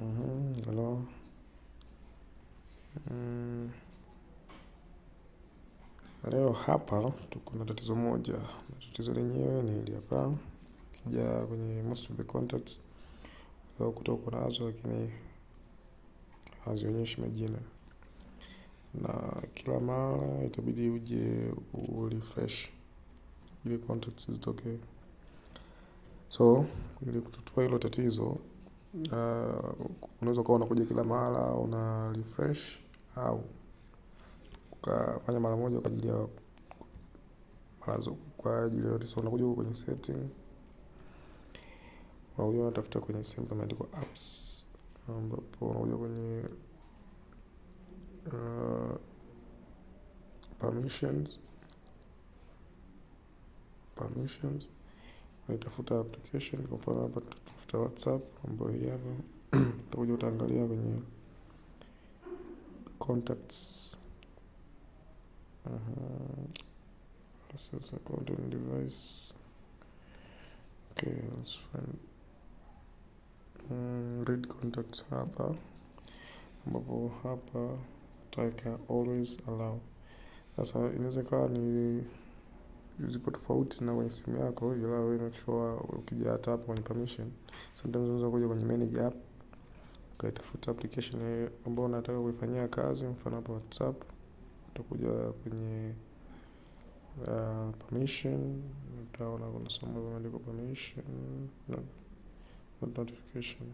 Hello. Leo hapa tuko na tatizo moja. Tatizo lenyewe ni hili hapa. Ukija kwenye most of the contacts ukuta uko nazo, lakini hazionyeshi majina, na kila mara itabidi uje urefresh ili contacts zitokee. So ili kutatua hilo tatizo, unaweza kuwa unakuja kila mara una refresh, au ukafanya mara moja kwa ajili ya yote. So unakuja huko kwenye setting, unakuja unatafuta kwenye simu kama ndiko apps, ambapo unakuja kwenye permissions, unatafuta application. Kwa mfano hapa tutafuta WhatsApp, ambayo hii hapa. Utakuja utaangalia kwenye contacts, access account on device. Okay, let's find read contacts hapa, ambapo hapa tutaweka always allow. Sasa inaweza kuwa ni zipo tofauti na kwenye simu yako, ila wewe make sure ukija hapa kwenye permission, sometimes unaweza kuja kwenye manage app, ukatafuta application ambayo unataka kuifanyia kazi. Mfano hapa WhatsApp, utakuja kwenye permission, utaona kuna somo limeandikwa permission, not notification.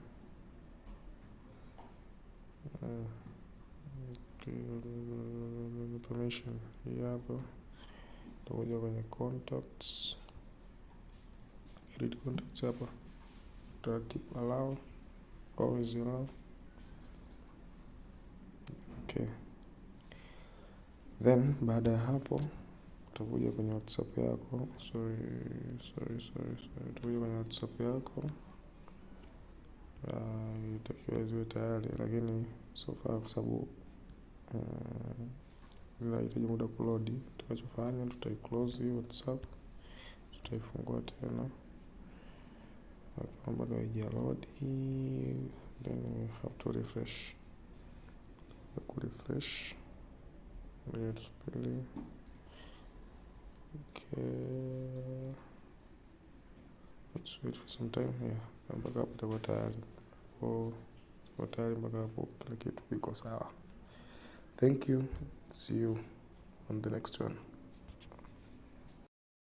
Permission hii hapa. Utakuja kwenye contacts, edit contacts hapa, keep allow, always allow. Okay, then baada ya hapo utakuja kwenye WhatsApp yako. Utakuja kwenye WhatsApp yako, itakiwa ziwe tayari, lakini so far kwa sababu inahitaji muda kuload. Tutakachofanya, tutaiclose hii WhatsApp, tutaifungua tena kama bado haijaload, then we have to refresh. Let's play. Okay, let's wait for some time here. Mpaka hapo itakuwa tayari. Kwa tayari mpaka hapo kila kitu kiko sawa. Thank you. See you on the next one.